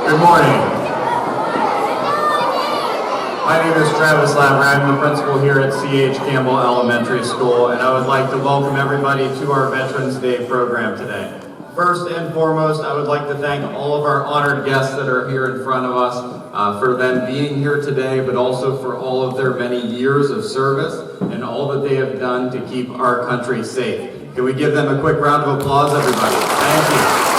Good morning. My name is Travis Latner. I'm the principal here at C.H. Campbell Elementary School, and I would like to welcome everybody to our Veterans Day program today. First and foremost, I would like to thank all of our honored guests that are here in front of us for them being here today, but also for all of their many years of service and all that they have done to keep our country safe. Can we give them a quick round of applause, everybody? Thank you.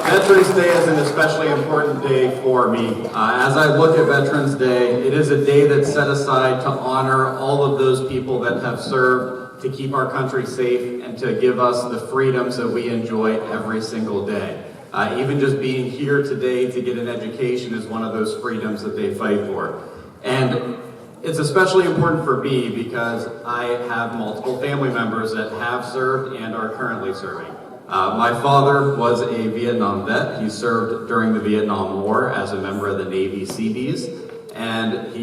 Veterans Day is an especially important day for me. As I look at Veterans Day, it is a day that's set aside to honor all of those people that have served to keep our country safe and to give us the freedoms that we enjoy every single day. Even just being here today to get an education is one of those freedoms that they fight for. And it's especially important for me because I have multiple family members that have served and are currently serving. My father was a Vietnam vet. He served during the Vietnam War as a member of the Navy Seabees, and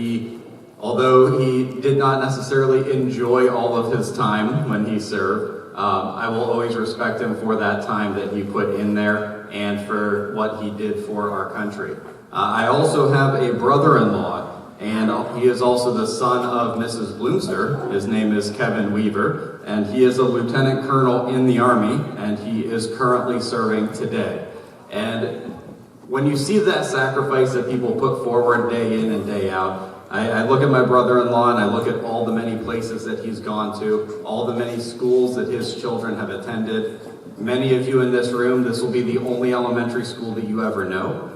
although he did not necessarily enjoy all of his time when he served, I will always respect him for that time that he put in there and for what he did for our country. I also have a brother-in-law, and he is also the son of Mrs. Bloomster. His name is Kevin Weaver, and he is a lieutenant colonel in the Army, and he is currently serving today. And when you see that sacrifice that people put forward day in and day out, I look at my brother-in-law and I look at all the many places that he's gone to, all the many schools that his children have attended. Many of you in this room, this will be the only elementary school that you ever know.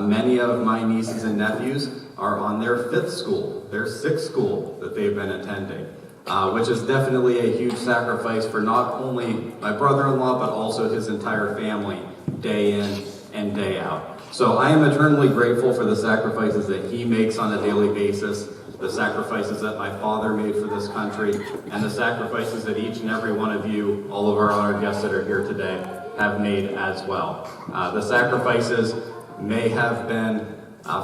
Many of my nieces and nephews are on their 5th school, their 6th school that they've been attending, which is definitely a huge sacrifice for not only my brother-in-law, but also his entire family, day in and day out. So I am eternally grateful for the sacrifices that he makes on a daily basis, the sacrifices that my father made for this country, and the sacrifices that each and every one of you, all of our honored guests that are here today, have made as well. The sacrifices may have been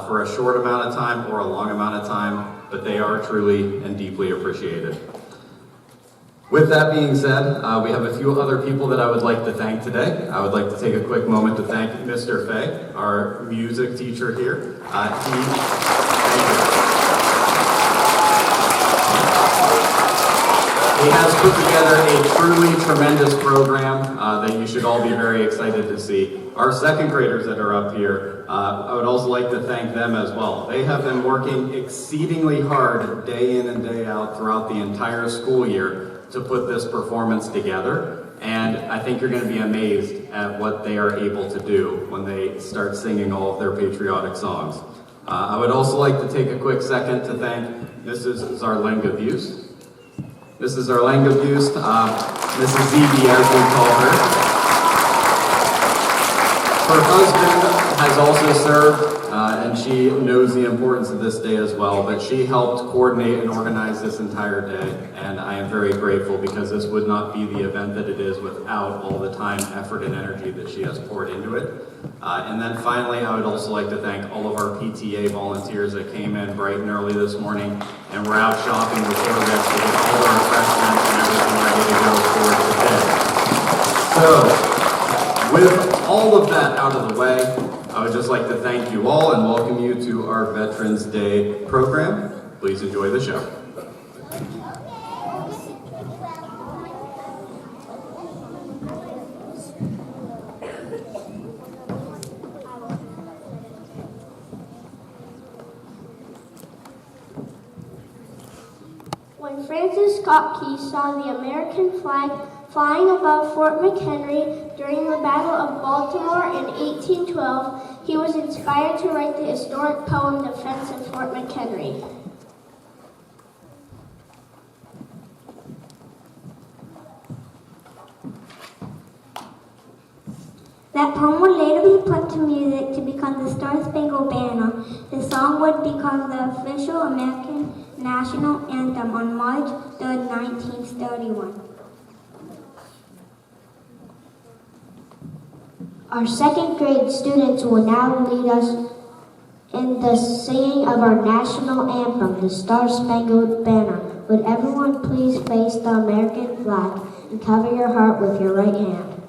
for a short amount of time or a long amount of time, but they are truly and deeply appreciated. With that being said, we have a few other people that I would like to thank today. I would like to take a quick moment to thank Mr. Fay, our music teacher here. He has put together a truly tremendous program that you should all be very excited to see. Our second graders that are up here, I would also like to thank them as well. They have been working exceedingly hard day in and day out throughout the entire school year to put this performance together. And I think you're going to be amazed at what they are able to do when they start singing all of their patriotic songs. I would also like to take a quick second to thank Mrs. Zarlenga Buse. Mrs. Zarlenga Buse, Mrs. ZB as we call her. Her husband has also served, and she knows the importance of this day as well, but she helped coordinate and organize this entire day, and I am very grateful because this would not be the event that it is without all the time, effort, and energy that she has poured into it. And then finally, I would also like to thank all of our PTA volunteers that came in bright and early this morning and were out shopping before this to get all our refreshments and everything ready to go for today. So, with all of that out of the way, I would just like to thank you all and welcome you to our Veterans Day program. Please enjoy the show. When Francis Scott Key saw the American flag flying above Fort McHenry during the Battle of Baltimore in 1812, he was inspired to write the historic poem Defense of Fort McHenry. That poem would later be put to music to become the Star-Spangled Banner. The song would become the official American national anthem on March 3, 1931. Our second grade students will now lead us in the singing of our national anthem, the Star-Spangled Banner. Would everyone please face the American flag and cover your heart with your right hand?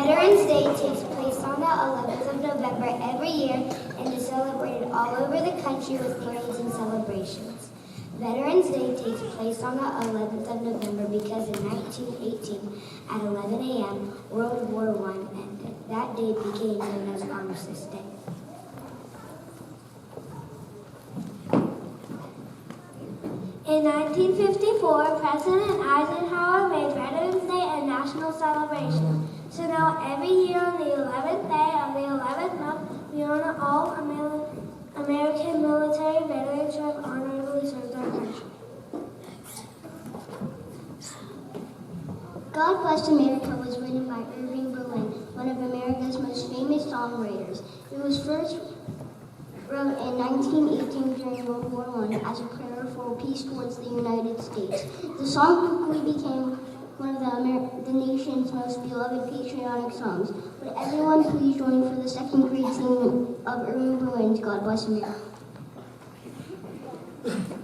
Veterans Day takes place on the 11th of November every year and is celebrated all over the country with parades and celebrations. Veterans Day takes place on the 11th of November because in 1918 at 11 a.m. World War I ended. That day became known as Armistice Day. In 1954, President Eisenhower made Veterans Day a national celebration. So now every year on the 11th day of the 11th month, we honor all American military veterans who have honorably served our country. God Bless America was written by Irving Berlin, one of America's most famous songwriters. It was first wrote in 1918 during World War I as a prayer for peace towards the United States. The song quickly became one of the nation's most beloved patriotic songs. Would everyone please join for the second grade singing of Irving Berlin's God Bless America? God bless America.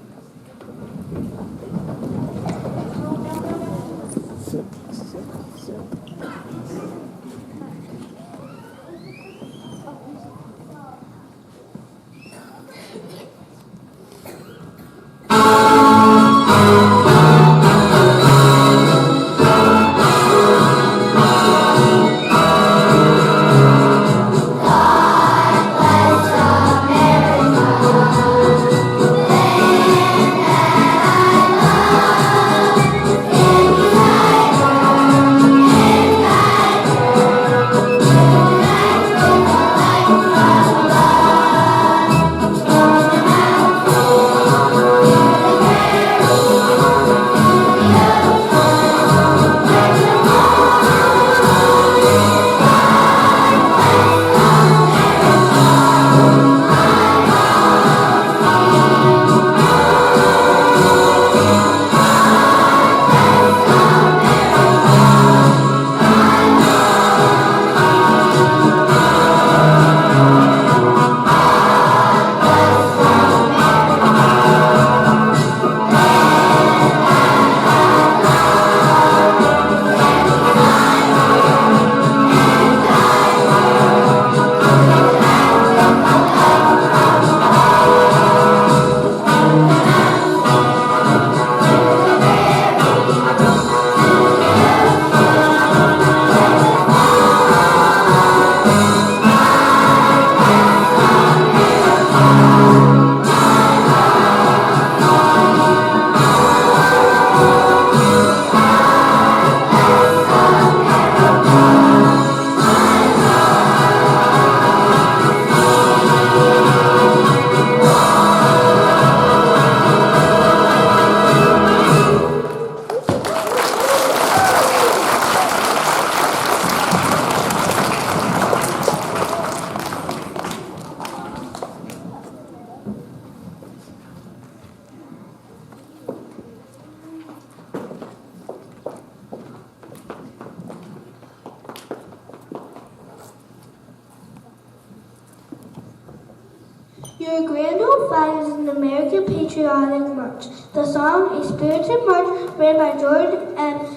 Your Grand Old Flag is an American patriotic march. The song, A Spirited March, ran by George M.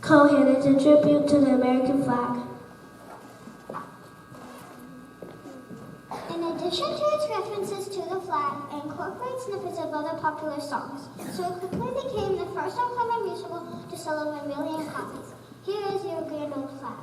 Cohan, is a tribute to the American flag. In addition to its references to the flag, it incorporates snippets of other popular songs, so it quickly became the first on-cover musical to sell over 1 million copies. Here is Your Grand Old Flag.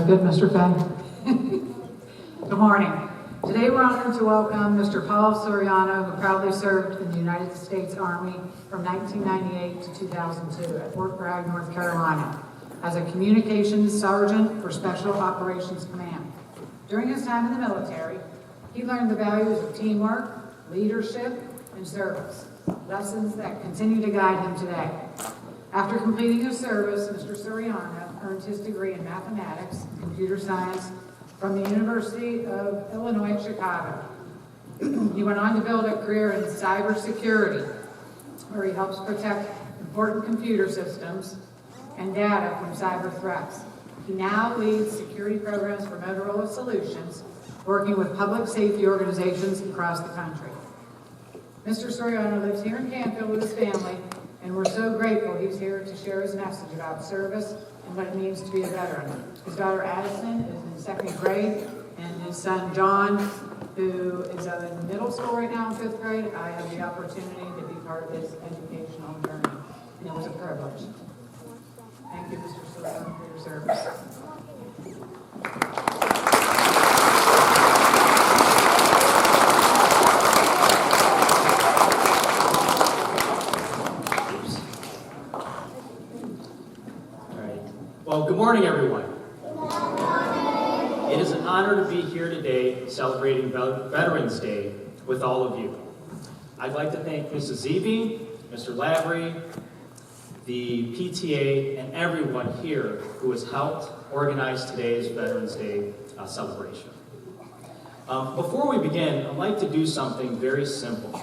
Good, Mr. Fay. Good morning. Today we're honored to welcome Mr. Paul Soriano, who proudly served in the United States Army from 1998 to 2002 at Fort Bragg, North Carolina, as a communications sergeant for Special Operations Command. During his time in the military, he learned the values of teamwork, leadership, and service, lessons that continue to guide him today. After completing his service, Mr. Soriano earned his degree in mathematics and computer science from the University of Illinois at Chicago. He went on to build a career in cybersecurity, where he helps protect important computer systems and data from cyber threats. He now leads security programs for Motorola Solutions, working with public safety organizations across the country. Mr. Soriano lives here in Campbell with his family, and we're so grateful he's here to share his message about service and what it means to be a veteran. His daughter Addison is in 2nd grade, and his son John, who is in middle school right now in 5th grade. I had the opportunity to be part of his educational journey, and it was a privilege. Thank you, Mr. Soriano, for your service. Well, good morning, everyone. Good morning. It is an honor to be here today celebrating Veterans Day with all of you. I'd like to thank Mrs. Zeeby, Mr. Lavery, the PTA, and everyone here who has helped organize today's Veterans Day celebration. Before we begin, I'd like to do something very simple.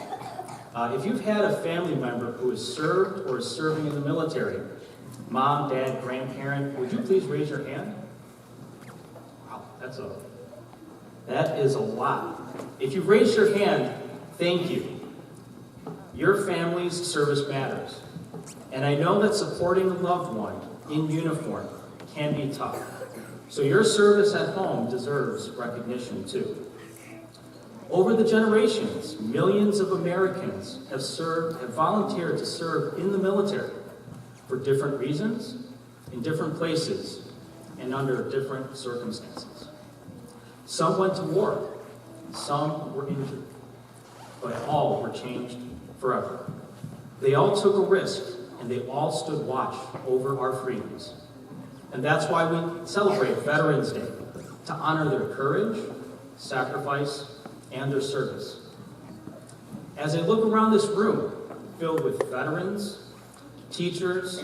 If you've had a family member who has served or is serving in the military, mom, dad, grandparent, would you please raise your hand? Wow, that is a lot. If you've raised your hand, thank you. Your family's service matters. And I know that supporting a loved one in uniform can be tough. So your service at home deserves recognition too. Over the generations, millions of Americans have volunteered to serve in the military for different reasons, in different places, and under different circumstances. Some went to war, some were injured, but all were changed forever. They all took a risk and they all stood watch over our freedoms. And that's why we celebrate Veterans Day, to honor their courage, sacrifice, and their service. As I look around this room, filled with veterans, teachers,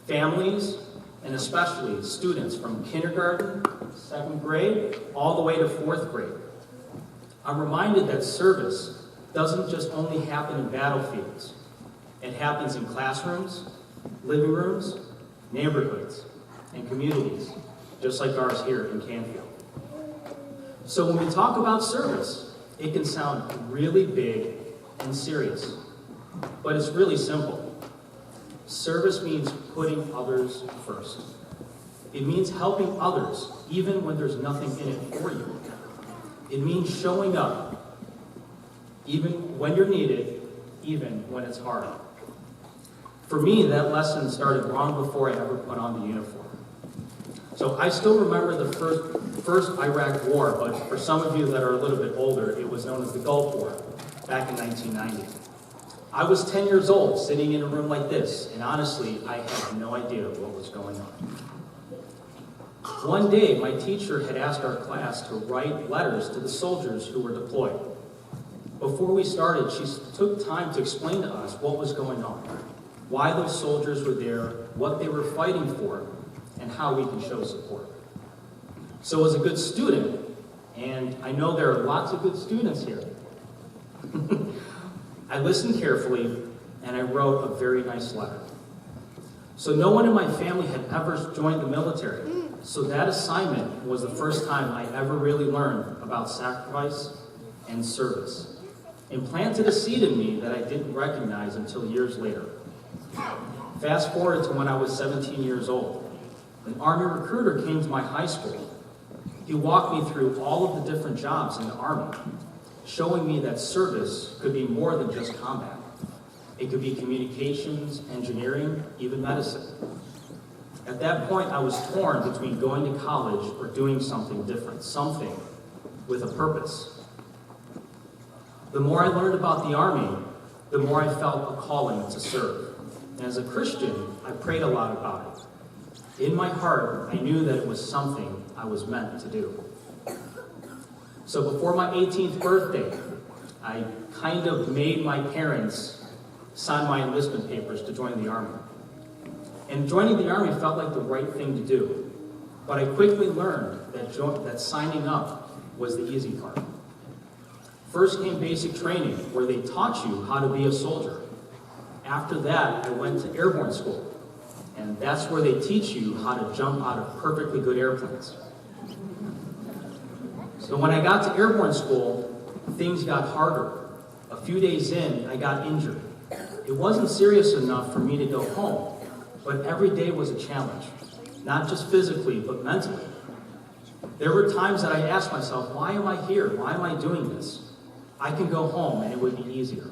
families, and especially students from kindergarten, 2nd grade, all the way to 4th grade, I'm reminded that service doesn't just only happen in battlefields. It happens in classrooms, living rooms, neighborhoods, and communities, just like ours here in Canfield. So when we talk about service, it can sound really big and serious, but it's really simple. Service means putting others first. It means helping others even when there's nothing in it for you. It means showing up even when you're needed, even when it's hard. For me, that lesson started long before I ever put on the uniform. So I still remember the first Iraq War, but for some of you that are a little bit older, it was known as the Gulf War, back in 1990. I was 10 years old, sitting in a room like this, and honestly, I had no idea what was going on. One day, my teacher had asked our class to write letters to the soldiers who were deployed. Before we started, she took time to explain to us what was going on, why those soldiers were there, what they were fighting for, and how we can show support. So as a good student, and I know there are lots of good students here, I listened carefully, and I wrote a very nice letter. So no one in my family had ever joined the military, so that assignment was the first time I ever really learned about sacrifice and service, and planted a seed in me that I didn't recognize until years later. Fast forward to when I was 17 years old. An Army recruiter came to my high school. He walked me through all of the different jobs in the Army, showing me that service could be more than just combat. It could be communications, engineering, even medicine. At that point, I was torn between going to college or doing something different, something with a purpose. The more I learned about the Army, the more I felt a calling to serve. And as a Christian, I prayed a lot about it. In my heart, I knew that it was something I was meant to do. So before my 18th birthday, I kind of made my parents sign my enlistment papers to join the Army. And joining the Army felt like the right thing to do. But I quickly learned that signing up was the easy part. First came basic training, where they taught you how to be a soldier. After that, I went to airborne school. And that's where they teach you how to jump out of perfectly good airplanes. So when I got to airborne school, things got harder. A few days in, I got injured. It wasn't serious enough for me to go home, but every day was a challenge, not just physically, but mentally. There were times that I asked myself, why am I here? Why am I doing this? I can go home and it would be easier.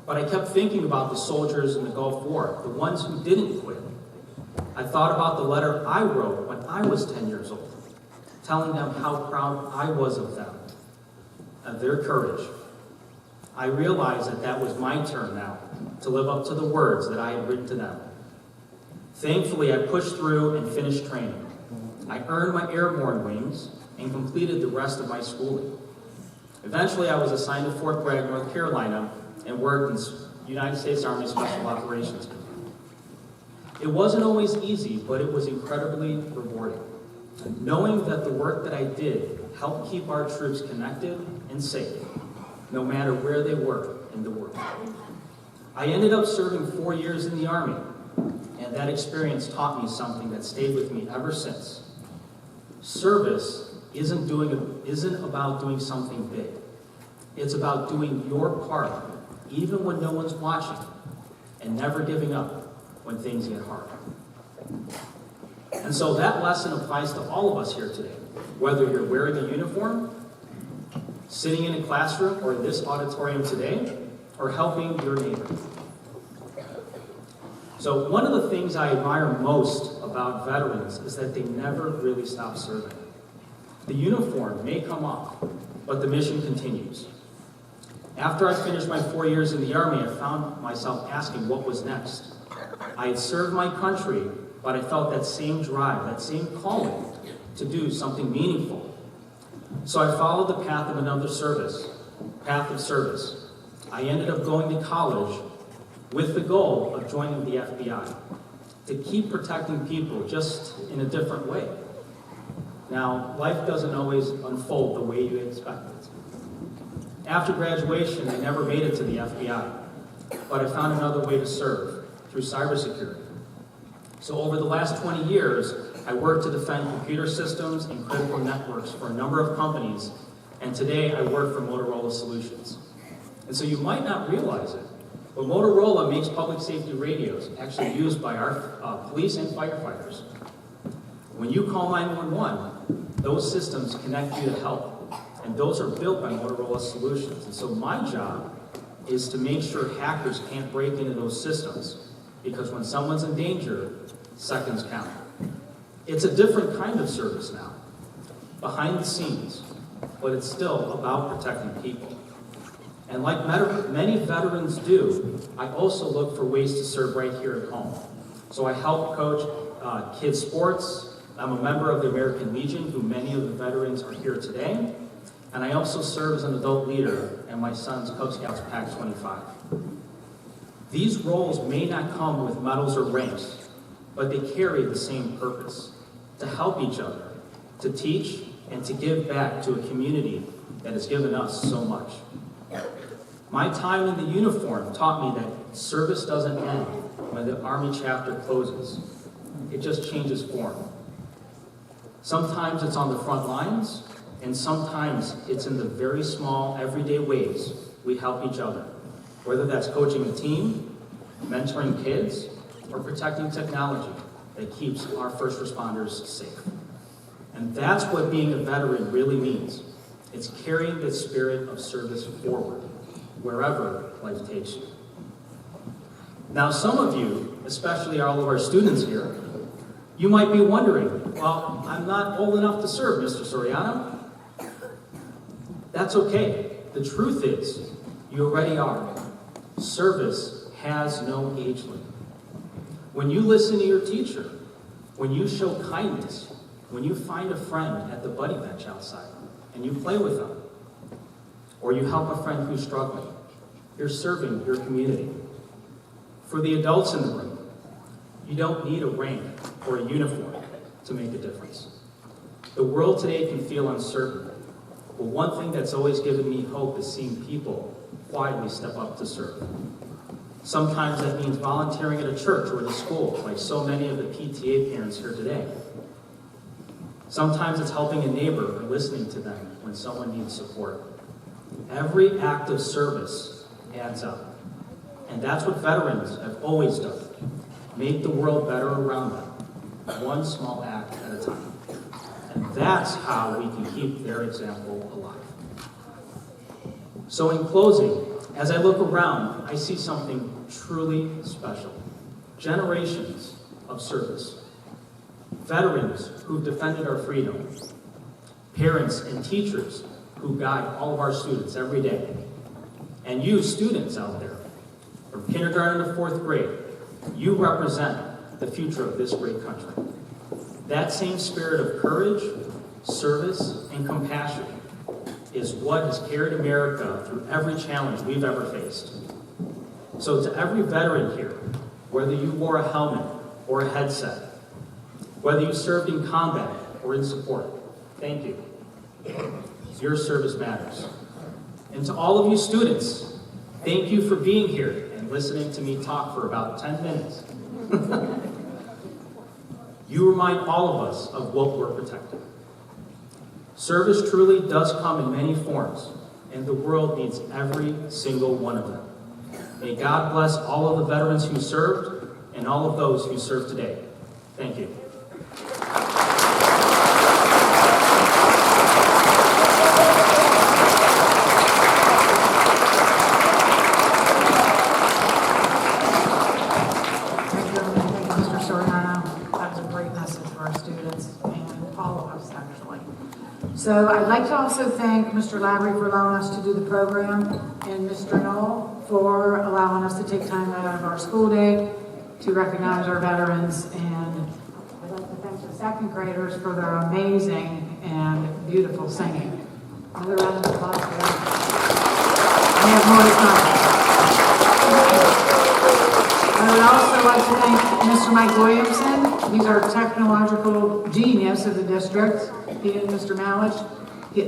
But I kept thinking about the soldiers in the Gulf War, the ones who didn't quit. I thought about the letter I wrote when I was 10 years old, telling them how proud I was of them, of their courage. I realized that that was my turn now to live up to the words that I had written to them. Thankfully, I pushed through and finished training. I earned my airborne wings and completed the rest of my schooling. Eventually, I was assigned to Fort Bragg, North Carolina, and worked in the United States Army Special Operations Command. It wasn't always easy, but it was incredibly rewarding. Knowing that the work that I did helped keep our troops connected and safe, no matter where they were in the world. I ended up serving 4 years in the Army, and that experience taught me something that stayed with me ever since. Service isn't about doing something big. It's about doing your part, even when no one's watching, and never giving up when things get hard. And so that lesson applies to all of us here today, whether you're wearing a uniform, sitting in a classroom, or in this auditorium today, or helping your neighbor. So one of the things I admire most about veterans is that they never really stop serving. The uniform may come off, but the mission continues. After I finished my 4 years in the Army, I found myself asking what was next. I had served my country, but I felt that same drive, that same calling to do something meaningful. So I followed the path of another service, path of service. I ended up going to college with the goal of joining the FBI, to keep protecting people just in a different way. Now, life doesn't always unfold the way you expect it. After graduation, I never made it to the FBI, but I found another way to serve, through cybersecurity. So over the last 20 years, I worked to defend computer systems and critical networks for a number of companies, and today I work for Motorola Solutions. And so you might not realize it, but Motorola makes public safety radios actually used by our police and firefighters. When you call 911, those systems connect you to help, and those are built by Motorola Solutions. And so my job is to make sure hackers can't break into those systems, because when someone's in danger, seconds count. It's a different kind of service now, behind the scenes, but it's still about protecting people. And like many veterans do, I also look for ways to serve right here at home. So I help coach kids' sports. I'm a member of the American Legion, who many of the veterans are here today. And I also serve as an adult leader in my son's Cub Scouts Pack 25. These roles may not come with medals or ranks, but they carry the same purpose: to help each other, to teach, and to give back to a community that has given us so much. My time in the uniform taught me that service doesn't end when the Army chapter closes. It just changes form. Sometimes it's on the front lines, and sometimes it's in the very small, everyday ways we help each other, whether that's coaching a team, mentoring kids, or protecting technology that keeps our first responders safe. And that's what being a veteran really means. It's carrying the spirit of service forward, wherever life takes you. Now, some of you, especially all of our students here, you might be wondering, well, I'm not old enough to serve, Mr. Soriano. That's okay. The truth is, you already are. Service has no age limit. When you listen to your teacher, when you show kindness, when you find a friend at the buddy bench outside and you play with them, or you help a friend who's struggling, you're serving your community. For the adults in the room, you don't need a rank or a uniform to make a difference. The world today can feel uncertain, but one thing that's always given me hope is seeing people quietly step up to serve. Sometimes that means volunteering at a church or at a school, like so many of the PTA parents here today. Sometimes it's helping a neighbor or listening to them when someone needs support. Every act of service adds up. And that's what veterans have always done. Make the world better around them, one small act at a time. And that's how we can keep their example alive. So in closing, as I look around, I see something truly special. Generations of service. Veterans who've defended our freedom. Parents and teachers who guide all of our students every day. And you students out there, from kindergarten to 4th grade, you represent the future of this great country. That same spirit of courage, service, and compassion is what has carried America through every challenge we've ever faced. So to every veteran here, whether you wore a helmet or a headset, whether you served in combat or in support, thank you. Your service matters. And to all of you students, thank you for being here and listening to me talk for about 10 minutes. You remind all of us of what we're protecting. Service truly does come in many forms, and the world needs every single one of them. May God bless all of the veterans who served and all of those who serve today. Thank you. So I'd like to also thank Mr. Lavery for allowing us to do the program, and and Mr. Knoll for allowing us to take time out of our school day to recognize our veterans. And I'd like to thank the second graders for their amazing and beautiful singing. Another round of applause for them. I have more to come. I would also like to thank Mr. Mike Williamson. He's our technological genius of the district. He and Mr. Malich.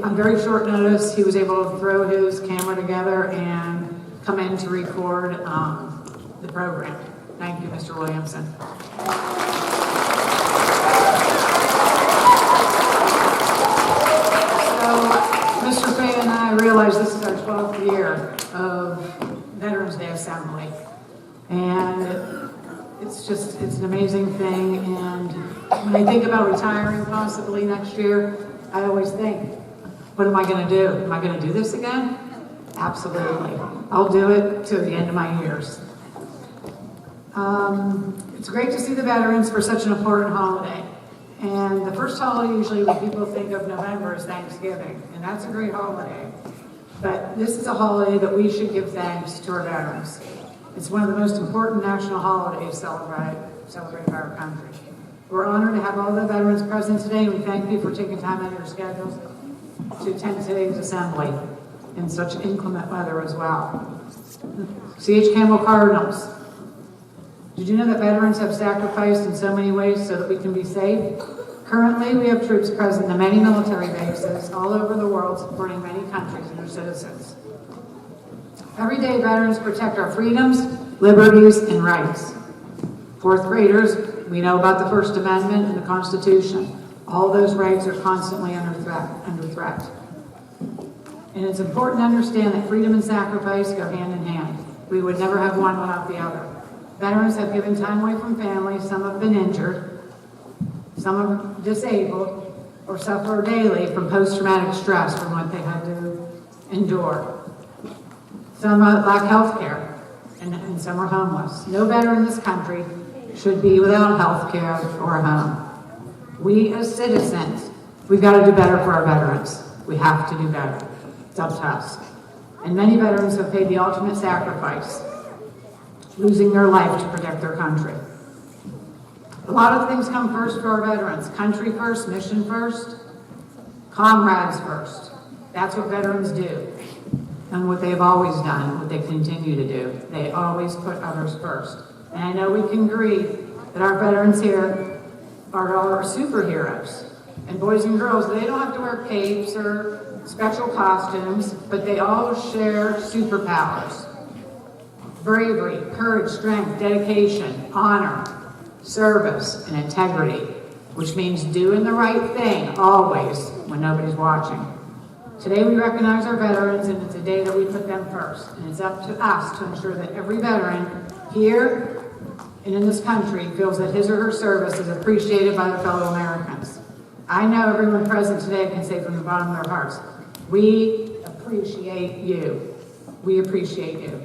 On very short notice, he was able to throw his camera together and come in to record the program. Thank you, Mr. Williamson. So, Mr. Fay and I realize this is our 12th year of Veterans Day Assembly. And it's an amazing thing. And when I think about retiring possibly next year, I always think, what am I going to do? Am I going to do this again? Absolutely. I'll do it to the end of my years. It's great to see the veterans for such an important holiday. And the first holiday usually when people think of November is Thanksgiving. And that's a great holiday. But this is a holiday that we should give thanks to our veterans. It's one of the most important national holidays celebrated by our country. We're honored to have all the veterans present today. We thank you for taking time out of your schedules to attend today's assembly in such inclement weather as well. C.H. Campbell Cardinals. Did you know that veterans have sacrificed in so many ways so that we can be safe? Currently, we have troops present in many military bases all over the world supporting many countries and their citizens. Every day, veterans protect our freedoms, liberties, and rights. Fourth graders, we know about the First Amendment and the Constitution. All those rights are constantly under threat. And it's important to understand that freedom and sacrifice go hand in hand. We would never have one without the other. Veterans have given time away from family, some have been injured, some are disabled, or suffer daily from post-traumatic stress from what they had to endure. Some lack health care, and some are homeless. No veteran in this country should be without health care or a home. We as citizens, we've got to do better for our veterans. We have to do better. It's up to us. And many veterans have paid the ultimate sacrifice, losing their life to protect their country. A lot of things come first for our veterans. Country first, mission first, comrades first. That's what veterans do. And what they've always done, what they continue to do. They always put others first. And I know we can agree that our veterans here are our superheroes. And boys and girls, they don't have to wear capes or special costumes, but they all share superpowers. Bravery, courage, strength, dedication, honor, service, and integrity, which means doing the right thing always when nobody's watching. Today we recognize our veterans, and it's a day that we put them first. And it's up to us to ensure that every veteran here and in this country feels that his or her service is appreciated by their fellow Americans. I know everyone present today can say from the bottom of their hearts, we appreciate you. We appreciate you.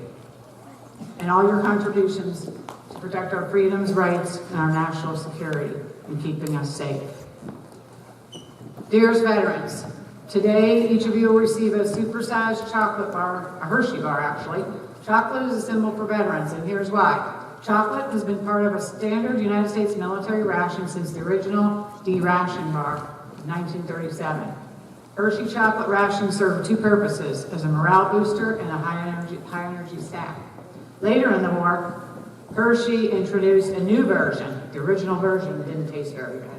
And all your contributions to protect our freedoms, rights, and our national security and keeping us safe. Dearest veterans, today each of you will receive a supersized chocolate bar, a Hershey bar actually. Chocolate is a symbol for veterans, and here's why. Chocolate has been part of a standard United States military ration since the original D-ration bar in 1937. Hershey chocolate rations served two purposes, as a morale booster and a high energy snack. Later in the war, Hershey introduced a new version. The original version didn't taste very good.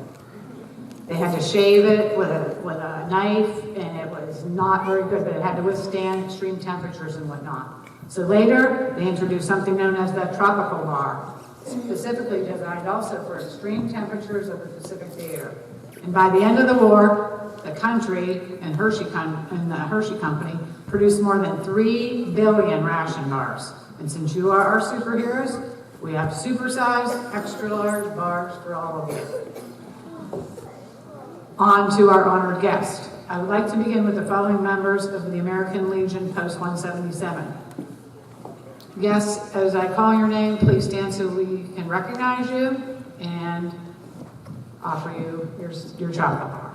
They had to shave it with a knife, and it was not very good, but it had to withstand extreme temperatures and whatnot. So later, they introduced something known as the tropical bar, specifically designed also for extreme temperatures of the Pacific Theater. And by the end of the war, the country and the Hershey Company produced more than 3 billion ration bars. And since you are our superheroes, we have supersized, extra large bars for all of you. On to our honored guest. I would like to begin with the following members of the American Legion Post 177. Guests, as I call your name, please stand so we can recognize you and offer you your chocolate bar.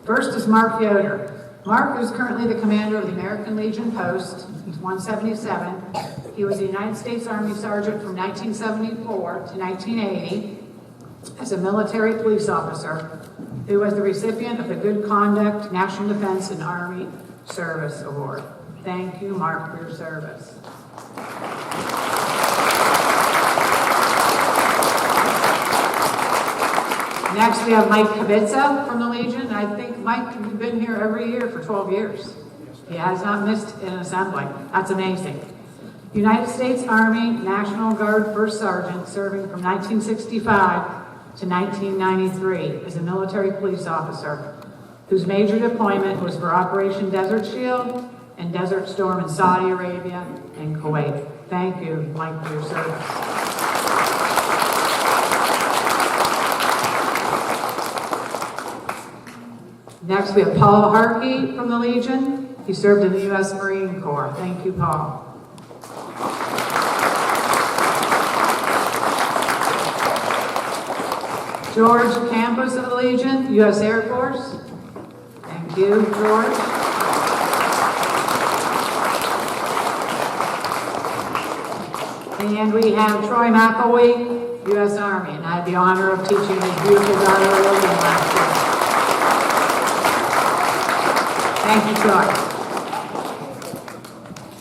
First is Mark Yoder. Mark is currently the commander of the American Legion Post 177. He was a United States Army Sergeant from 1974 to 1980 as a military police officer who was the recipient of the Good Conduct, National Defense, and Army Service Award. Thank you, Mark, for your service. Next, we have Mike Kibitza from the Legion. I think, Mike, you've been here every year for 12 years. He has not missed an assembly. That's amazing. United States Army National Guard First Sergeant, serving from 1965 to 1993 as a military police officer, whose major deployment was for Operation Desert Shield and Desert Storm in Saudi Arabia and Kuwait. Thank you, Mike, for your service. Next, we have Paul Harkey from the Legion. He served in the U.S. Marine Corps. Thank you, Paul. George Campbell of the Legion, U.S. Air Force. Thank you, George. And we have Troy McElwee, U.S. Army, and I had the honor of teaching his beautiful daughter Logan last year. Thank you, Troy.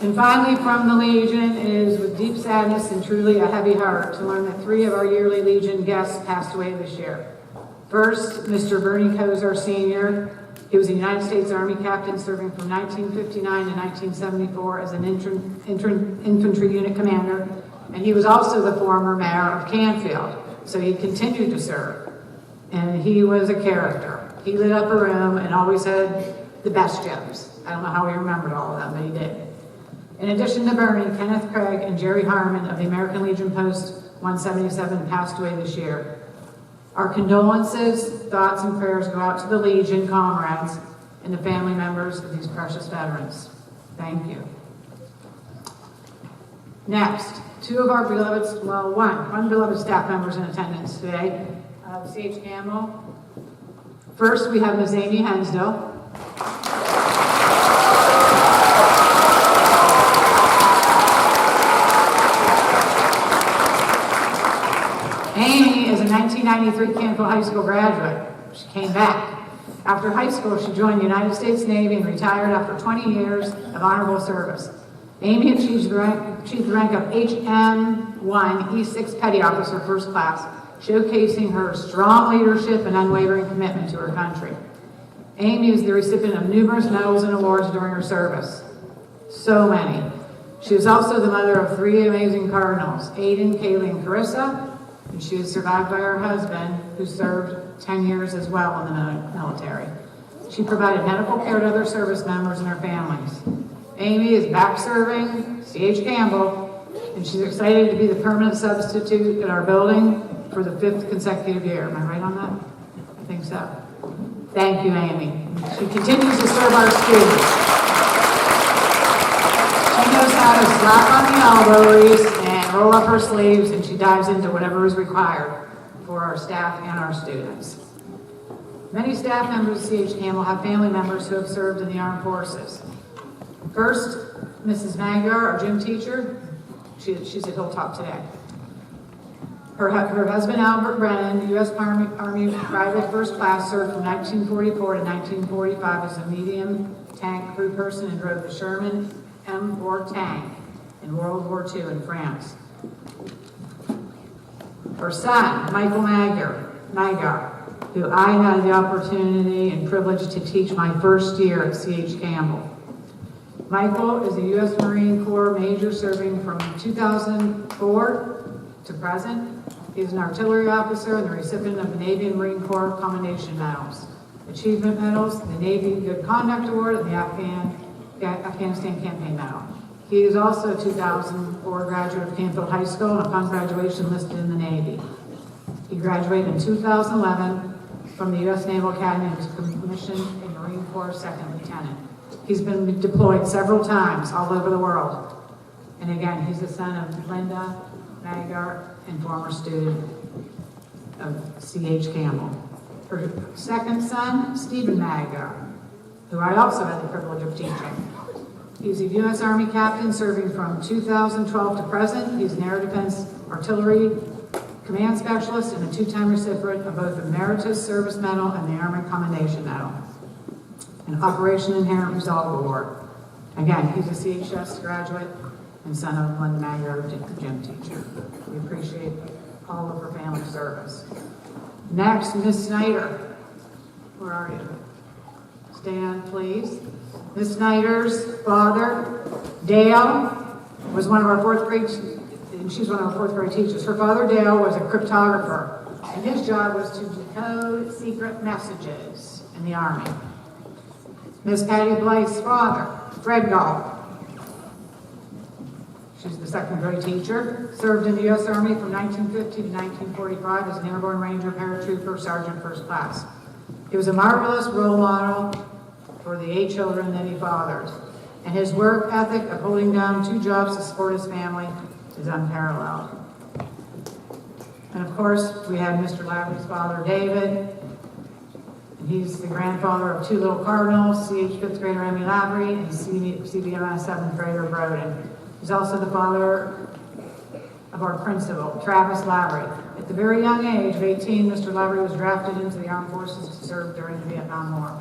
And finally, from the Legion, it is with deep sadness and truly a heavy heart to learn that 3 of our yearly Legion guests passed away this year. First, Mr. Bernie Kozer Sr. He was a United States Army captain serving from 1959 to 1974 as an infantry unit commander, and he was also the former mayor of Canfield, so he continued to serve. And he was a character. He lit up a room and always had the best jokes. I don't know how he remembered all of them, but he did. In addition to Bernie, Kenneth Craig and Jerry Harmon of the American Legion Post 177 passed away this year. Our condolences, thoughts, and prayers go out to the Legion comrades and the family members of these precious veterans. Thank you. Next, 2 of our beloved, well, one beloved staff members in attendance today, C.H. Campbell. First, we have Ms. Amy Hensdale. Amy is a 1993 Campbell High School graduate. She came back. After high school, she joined the United States Navy and retired after 20 years of honorable service. Amy achieved the rank of HM1 E6 Petty Officer First Class, showcasing her strong leadership and unwavering commitment to her country. Amy is the recipient of numerous medals and awards during her service. So many. She is also the mother of 3 amazing cardinals, Aiden, Kaylee, and Carissa, and she is survived by her husband, who served 10 years as well in the military. She provided medical care to other service members and their families. Amy is back serving C.H. Campbell, and she's excited to be the permanent substitute at our building for the 5th consecutive year. Am I right on that? I think so. Thank you, Amy. She continues to serve our students. She knows how to slap on the elbows and roll up her sleeves, and she dives into whatever is required for our staff and our students. Many staff members of C.H. Campbell have family members who have served in the armed forces. First, Mrs. Magyar, our gym teacher. She's at Hilltop today. Her husband, Albert Brennan, U.S. Army Private First Class, served from 1944 to 1945 as a medium tank crew person and drove the Sherman M4 tank in World War II in France. Her son, Michael Magyar, who I had the opportunity and privilege to teach my first year at C.H. Campbell. Michael is a U.S. Marine Corps major serving from 2004 to present. He is an artillery officer and the recipient of the Navy and Marine Corps Commendation Medals, Achievement Medals, the Navy Good Conduct Award, and the Afghanistan Campaign Medal. He is also a 2004 graduate of Campbell High School and upon graduation listed in the Navy. He graduated in 2011 from the U.S. Naval Academy and was commissioned a Marine Corps Second Lieutenant. He's been deployed several times all over the world. And again, he's the son of Linda Magyar and former student of C.H. Campbell. Her second son, Stephen Magyar, who I also had the privilege of teaching. He's a U.S. Army captain serving from 2012 to present. He's an air defense artillery command specialist and a two-time recipient of both the Emeritus Service Medal and the Airman Commendation Medal, an Operation Inherent Resolve Award. Again, he's a CHS graduate and son of one Magger, gym teacher. We appreciate all of her family service. Next, Miss Snyder. Where are you? Stand, please. Miss Snyder's father, Dale, was one of our fourth grade, and she's one of our fourth grade teachers. Her father, Dale, was a cryptographer, and his job was to decode secret messages in the Army. Miss Patty Blythe's father, Fred Gall. She's the second grade teacher, served in the U.S. Army from 1950 to 1945 as an airborne ranger, paratrooper, sergeant first class. He was a marvelous role model for the 8 children that he fathered, and his work ethic of holding down 2 jobs to support his family is unparalleled. And of course, we had Mr. Lavery's father, David, and he's the grandfather of 2 little cardinals, CH 5th grader Emmy Lavery and CBMS 7th grader Broden. He's also the father of our principal, Travis Lavery. At the very young age of 18, Mr. Lavery was drafted into the armed forces to serve during the Vietnam War.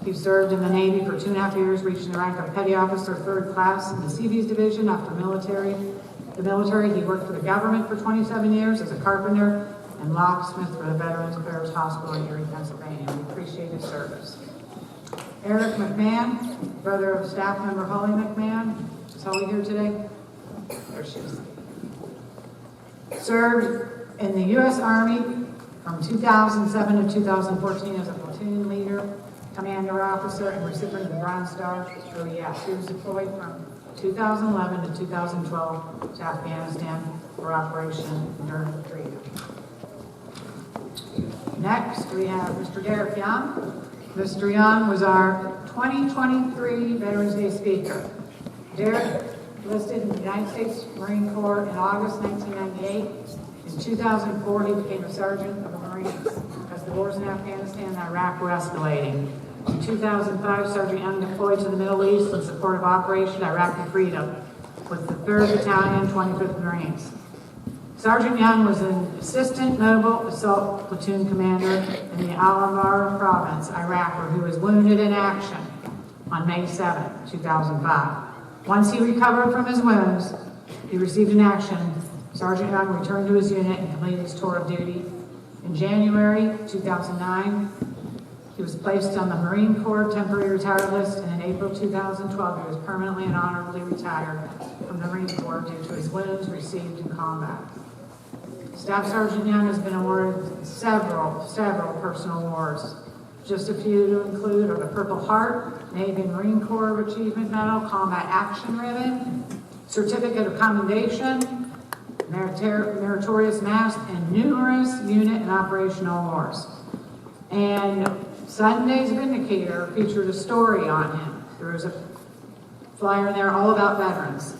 He served in the Navy for 2.5 years, reaching the rank of Petty Officer 3rd Class in the Seabees Division. After the military, he worked for the government for 27 years as a carpenter and locksmith for the Veterans Affairs Hospital in Erie, Pennsylvania. We appreciate his service. Eric McMahon, brother of staff member Holly McMahon, is Holly here today? There she is. Served in the U.S. Army from 2007 to 2014 as a platoon leader, commander officer, and recipient of the Bronze Star. So yes, he was deployed from 2011 to 2012 to Afghanistan for Operation Enduring Freedom. Next, we have Mr. Derek Young. Mr. Young was our 2023 Veterans Day speaker. Derek enlisted in the United States Marine Corps in August 1998. In 2004, he became a sergeant of the Marines as the wars in Afghanistan and Iraq were escalating. In 2005, Sergeant Young deployed to the Middle East in support of Operation Iraqi Freedom with the 3rd Battalion, 25th Marines. Sergeant Young was an assistant mobile assault platoon commander in the Al-Anbar province, Iraq, where he was wounded in action on May 7, 2005. Once he recovered from his wounds, he received an action. Sergeant Young returned to his unit and completed his tour of duty. In January 2009, he was placed on the Marine Corps temporary retired list, and in April 2012, he was permanently and honorably retired from the Marine Corps due to his wounds received in combat. Staff Sergeant Young has been awarded several personal awards. Just a few to include are the Purple Heart, Navy and Marine Corps Achievement Medal, Combat Action Ribbon, Certificate of Commendation, Meritorious Mass, and numerous unit and operational awards. And Sunday's Vindicator featured a story on him. There was a flyer there all about veterans.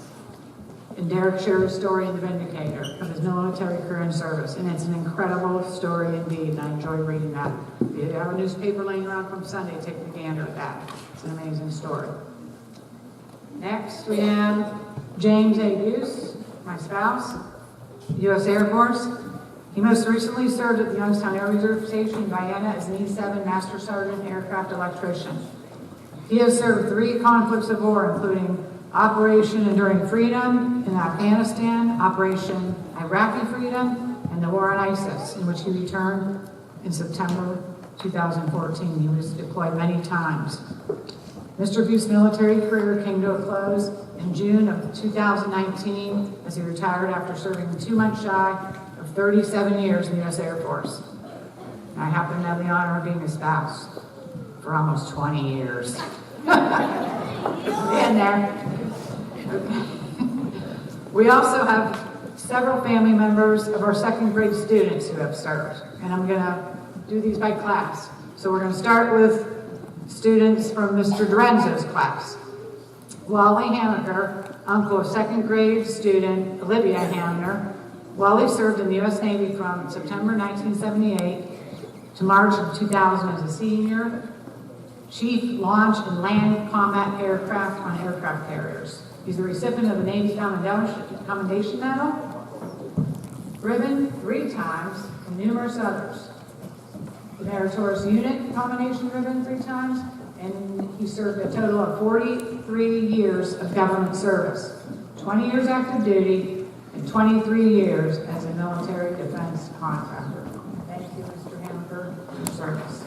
And Derek shared a story in the Vindicator of his military career and service. And it's an incredible story indeed, and I enjoyed reading that. If you have a newspaper laying around from Sunday, take a gander at that. It's an amazing story. Next, we have James A. Buse, my spouse, U.S. Air Force. He most recently served at the Youngstown Air Reserve Station in Vienna as an E-7 Master Sergeant Aircraft Electrician. He has served 3 conflicts of war, including Operation Enduring Freedom in Afghanistan, Operation Iraqi Freedom, and the war on ISIS, in which he returned in September 2014. He was deployed many times. Mr. Buse's military career came to a close in June of 2019 as he retired after serving 2 months shy of 37 years in the U.S. Air Force. And I happen to have the honor of being his spouse for almost 20 years. In there. We also have several family members of our 2nd grade students who have served, and I'm going to do these by class. So we're going to start with students from Mr. Dorenzo's class. Wally Hammaker, uncle of 2nd grade student Olivia Hamner. Wally served in the U.S. Navy from September 1978 to March of 2000 as a senior. Chief Launch and Land Combat Aircraft on aircraft carriers. He's the recipient of the Navy Commendation Medal, ribbon 3 times, and numerous others. The Meritorious Unit Commendation ribbon 3 times, and he served a total of 43 years of government service, 20 years active duty, and 23 years as a military defense contractor. Thank you, Mr. Hamburg, for your service.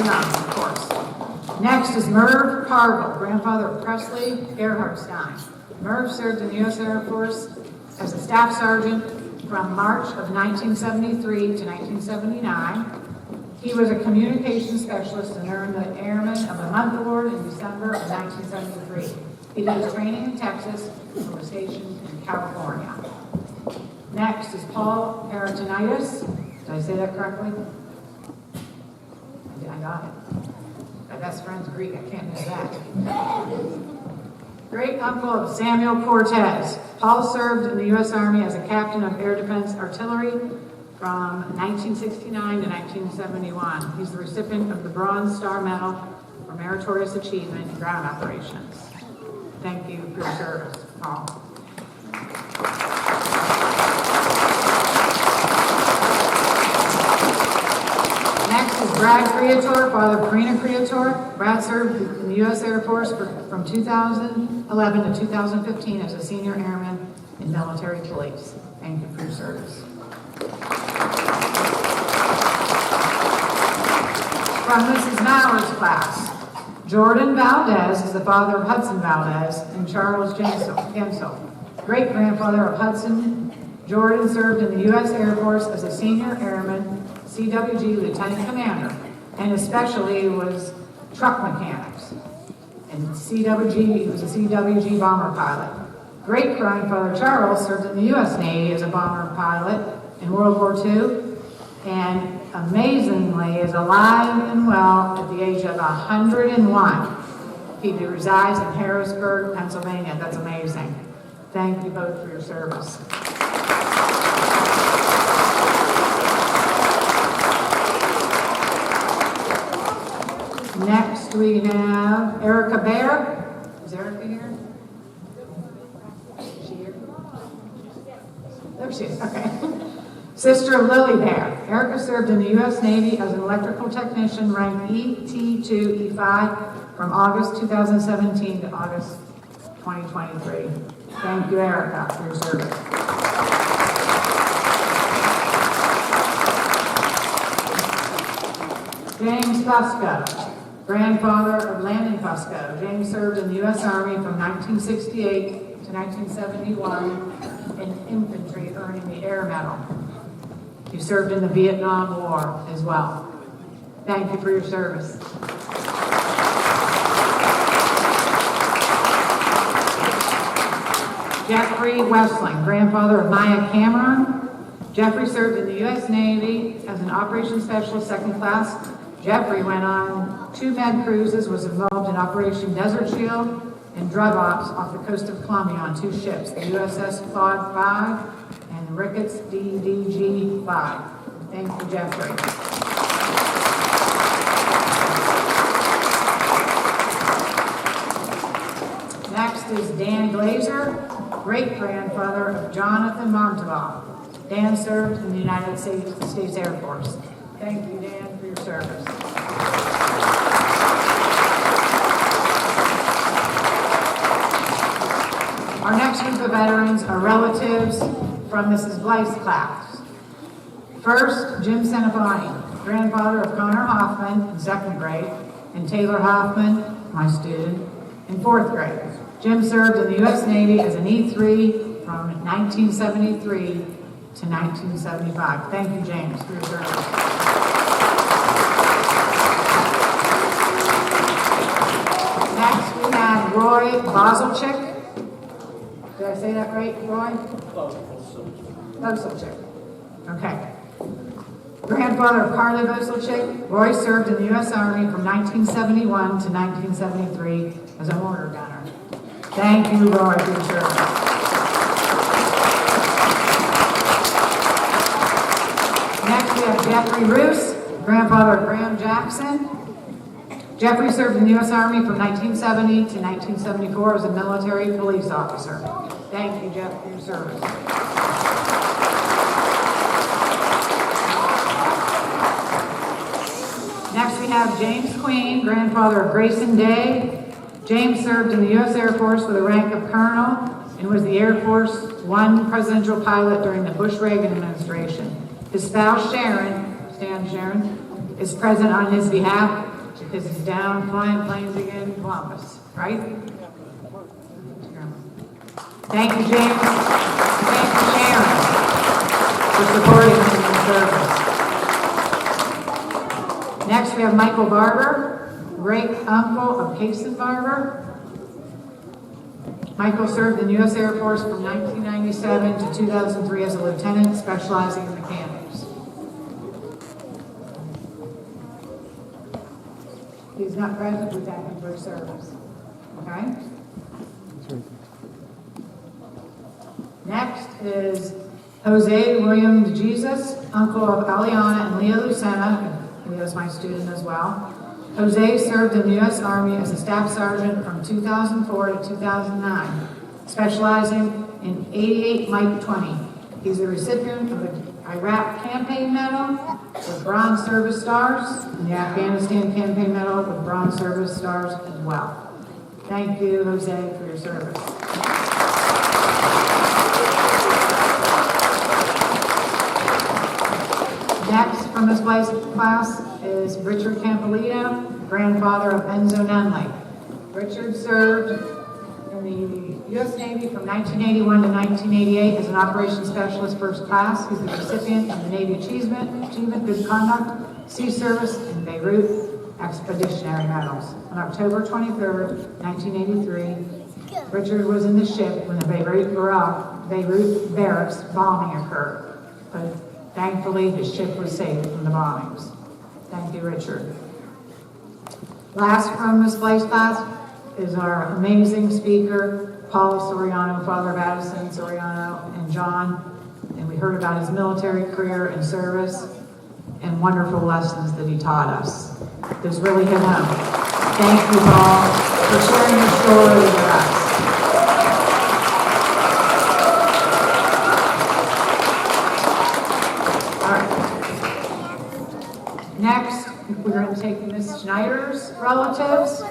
Of course. Next is Merv Cargill, grandfather of Presley Gerhard Stein. Merv served in the U.S. Air Force as a staff sergeant from March of 1973 to 1979. He was a communications specialist and earned the Airman of the Month Award in December of 1973. He did his training in Texas and was stationed in California. Next is Paul Peritonitis. Did I say that correctly? I got it. My best friend's Greek, I can't do that. Great uncle of Samuel Cortez. Paul served in the U.S. Army as a captain of air defense artillery from 1969 to 1971. He's the recipient of the Bronze Star Medal for meritorious achievement in ground operations. Thank you for your service, Paul. Next is Brad Creator, father of Karina Creator. Brad served in the U.S. Air Force from 2011 to 2015 as a senior airman in military police. Thank you for your service. From Mrs. Mallard's class, Jordan Valdez is the father of Hudson Valdez and Charles Gensel. Great-grandfather of Hudson. Jordan served in the U.S. Air Force as a senior airman, CWG lieutenant commander, and especially was truck mechanics. And CWG, he was a CWG bomber pilot. Great-grandfather Charles served in the U.S. Navy as a bomber pilot in World War II, and amazingly is alive and well at the age of 101. He resides in Harrisburg, Pennsylvania. That's amazing. Thank you both for your service. Next we have Erica Bear. Is Erica here? Is she here? There she is, okay. Sister of Lily Bear. Erica served in the U.S. Navy as an electrical technician ranked ET2, E5 from August 2017 to August 2023. Thank you, Erica, for your service. James Fusco, grandfather of Landon Fusco. James served in the U.S. Army from 1968 to 1971 in infantry, earning the Air Medal. He served in the Vietnam War as well. Thank you for your service. Jeffrey Westling, grandfather of Maya Cameron. Jeffrey served in the U.S. Navy as an operations specialist, second class. Jeffrey went on 2 med cruises, was involved in Operation Desert Shield and drug ops off the coast of Colombia on 2 ships, the USS Claude 5 and Ricketts DDG-5. Thank you, Jeffrey. Next is Dan Glazer, great-grandfather of Jonathan Montalban. Dan served in the United States Air Force. Thank you, Dan, for your service. Our next group of veterans are relatives from Mrs. Blythe's class. First, Jim Senefani, grandfather of Connor Hoffman in 2nd grade, and Taylor Hoffman, my student, in 4th grade. Jim served in the U.S. Navy as an E3 from 1973 to 1975. Thank you, James, for your service. Next, we have Roy Bozelchik. Did I say that right, Roy? Bozelchik. Okay. Grandfather of Carly Bozelchik. Roy served in the U.S. Army from 1971 to 1973 as a mortar gunner. Thank you, Roy, for your service. have Jeffrey Roos, grandfather of Graham Jackson. Jeffrey served in the U.S. Army from 1970 to 1974 as a military police officer. Thank you, Jeff, for your service. Next, we have James Queen, grandfather of Grayson Day. James served in the U.S. Air Force with the rank of colonel and was the Air Force One presidential pilot during the Bush-Reagan administration. His spouse, Sharon, is present on his behalf because he's down flying planes again in Columbus, right? Thank you, James. Thank you, Sharon, for supporting him in service. Next, we have Michael Barber, great uncle of Payson Barber. Michael served in the U.S. Air Force from 1997 to 2003 as a lieutenant, specializing in mechanics. He's not present, we thank him for his service. Okay? Next is Jose William DeJesus, uncle of Aliana and Leah Lucena. Leah's my student as well. Jose served in the U.S. Army as a staff sergeant from 2004 to 2009, specializing in 88 Mike 20. He's a recipient of the Iraq Campaign Medal with Bronze Service Stars and the Afghanistan Campaign Medal with Bronze Service Stars as well. Thank you, Jose, for your service. Next from this class is Richard Campolito, grandfather of Enzo Nunley. Richard served in the U.S. Navy from 1981 to 1988 as an operations specialist first class. He's the recipient of the Navy Achievement, Good Conduct, Sea Service, and Beirut Expeditionary Medals. On October 23rd, 1983, Richard was in the ship when the Beirut barracks bombing occurred. But thankfully, his ship was saved from the bombings. Thank you, Richard. Last from this class is our amazing speaker, Paul Soriano, father of Addison, Soriano, and John. And we heard about his military career and service and wonderful lessons that he taught us. This really hit home. Thank you, Paul, for sharing your story with us. Next, we're going to take Miss Schneider's relatives.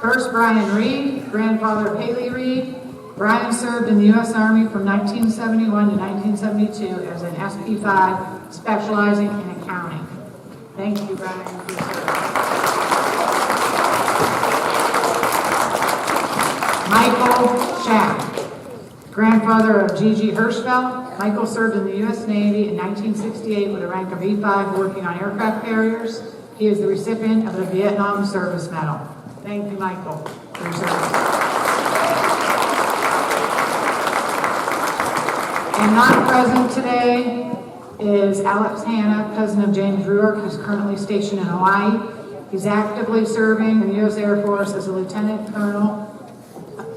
First, Brian Reed, grandfather of Haley Reed. Brian served in the U.S. Army from 1971 to 1972 as an SP5, specializing in accounting. Thank you, Brian, for your service. Michael Schack, grandfather of Gigi Hirschfeld. Michael served in the U.S. Navy in 1968 with a rank of E5, working on aircraft carriers. He is the recipient of the Vietnam Service Medal. Thank you, Michael, for your service. And not present today is Alex Hanna, cousin of James Ruark, who's currently stationed in Hawaii. He's actively serving in the U.S. Air Force as a lieutenant colonel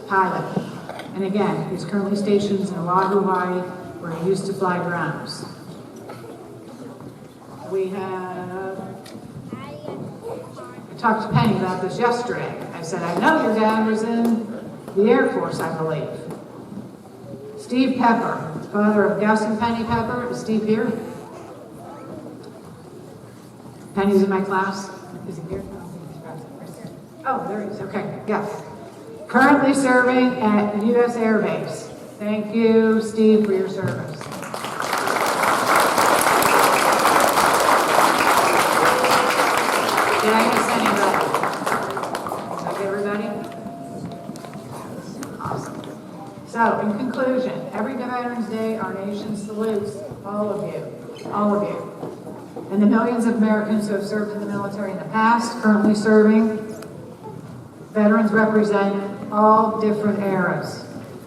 pilot. And again, he's currently stationed in Oahu, Hawaii, where he used to fly drones. We have, I talked to Penny about this yesterday. I said, I know your dad was in the Air Force, I believe. Steve Pepper, father of Gus and Penny Pepper. Is Steve here? Penny's in my class. Is he here? Oh, there he is. Okay, yes. Currently serving at the U.S. Air Base. Thank you, Steve, for your service. Did I miss anybody? Did I get everybody? Awesome. So, in conclusion, every Veterans Day, our nation salutes all of you, and the millions of Americans who have served in the military in the past, currently serving. Veterans represent all different eras,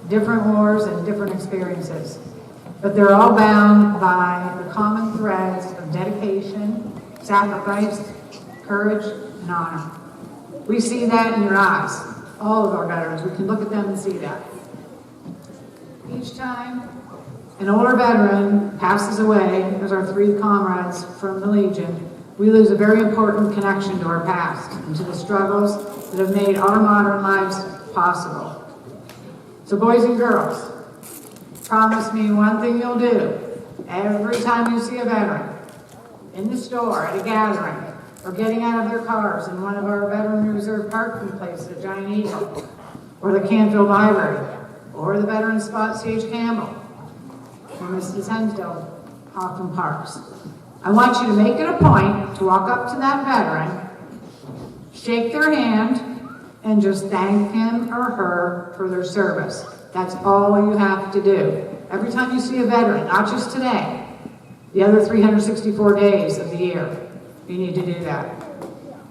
different wars, and different experiences. But they're all bound by the common threads of dedication, sacrifice, courage, and honor. We see that in your eyes, all of our veterans. We can look at them and see that. Each time an older veteran passes away, as our 3 comrades from the Legion, we lose a very important connection to our past and to the struggles that have made our modern lives possible. So boys and girls, promise me one thing you'll do every time you see a veteran, in the store, at a gathering, or getting out of their cars in one of our veteran reserve parking places at Giant Eagle, or the Campbell Library, or the Veteran Spot C.H. Campbell, or Mrs. Hensdale often parks. I want you to make it a point to walk up to that veteran, shake their hand, and just thank him or her for their service. That's all you have to do. Every time you see a veteran, not just today, the other 364 days of the year, you need to do that.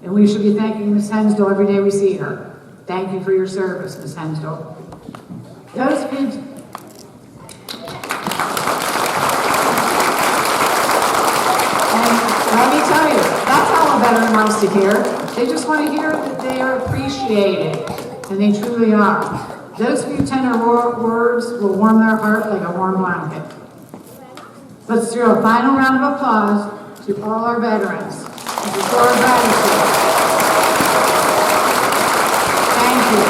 And we should be thanking Ms. Hensdale every day we see her. Thank you for your service, Ms. Hensdale. Those of you... And let me tell you, that's all a veteran wants to hear. They just want to hear that they are appreciated, and they truly are. Those few tender words will warm their heart like a warm blanket. Let's throw a final round of applause to all our veterans as a show of gratitude. Thank you.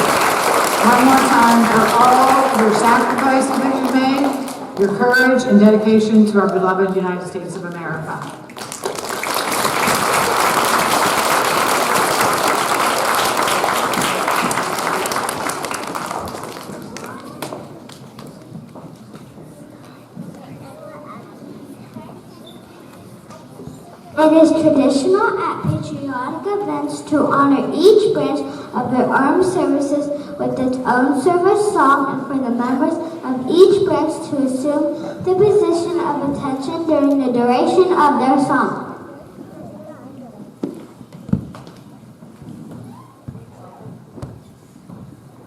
One more time for all your sacrifices that you've made, your courage and dedication to our beloved United States of America. It is traditional at patriotic events to honor each branch of the armed services with its own service song and for the members of each branch to assume the position of attention during the duration of their song.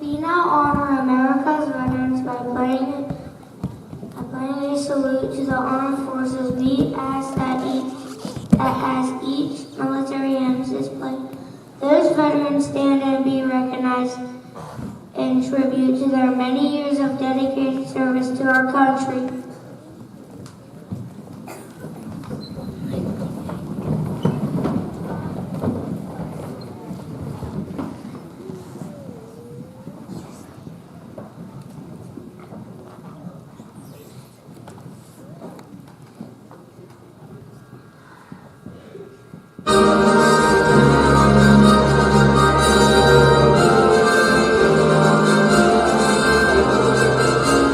We now honor America's veterans by playing a salute to the armed forces. We ask that as each military ends is played, those veterans stand and be recognized in tribute to their many years of dedicated service to our country.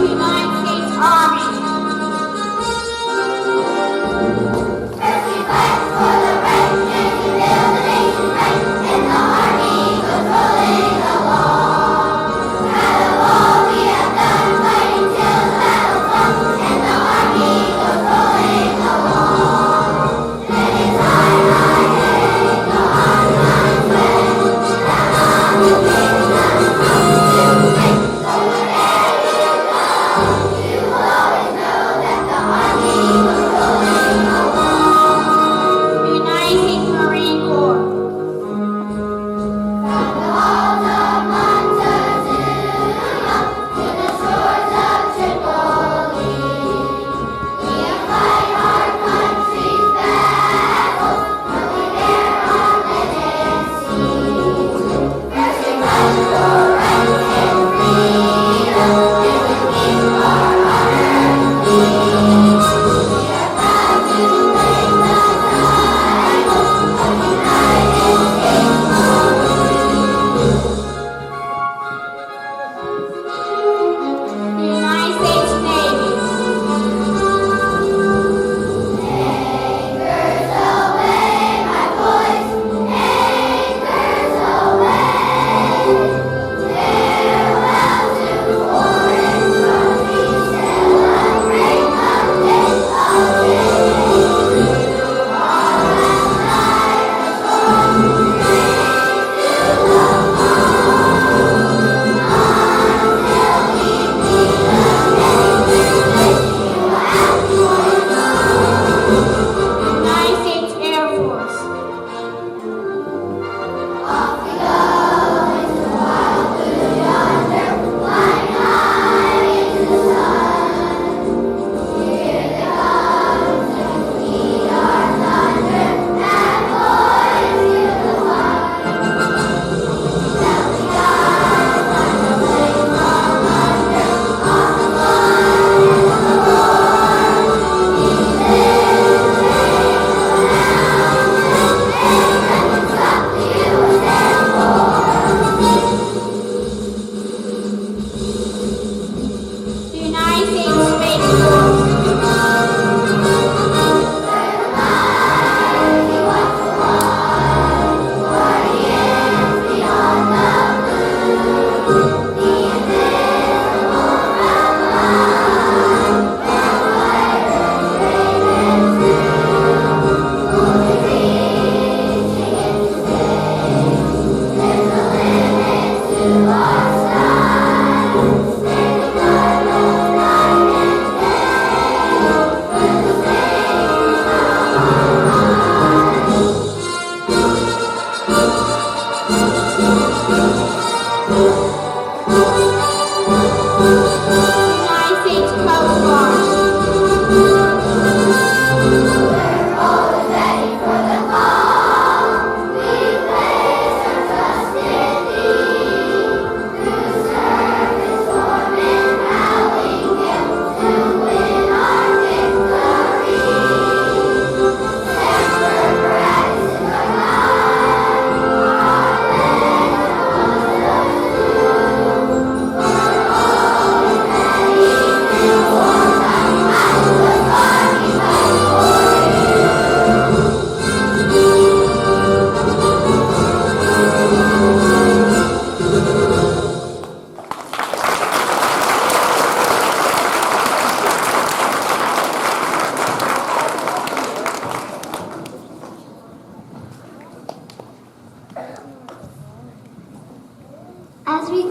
United States Army.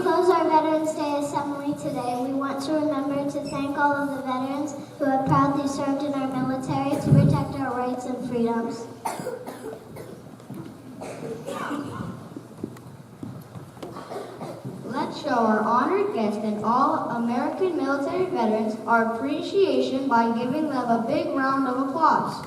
close our Veterans Day Assembly today, we want to remember to thank all of the veterans who have proudly served in our military to protect our rights and freedoms. Let's show our honored guests and all American military veterans our appreciation by giving them a big round of applause.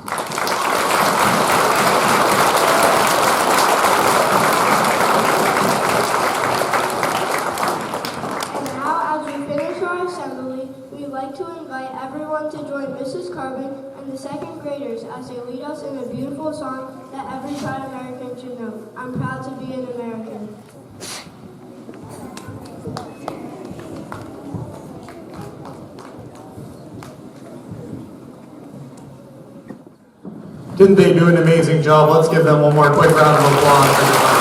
And now, as we finish our assembly, we'd like to invite everyone to join Mrs. Carbon and the second graders as they lead us in a beautiful song that every proud American should know. I'm proud to be an American. Didn't they do an amazing job? Let's give them one more quick round of applause.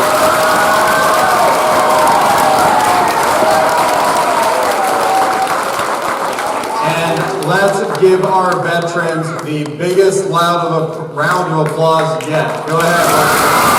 And let's give our veterans the biggest round of applause yet. Go ahead.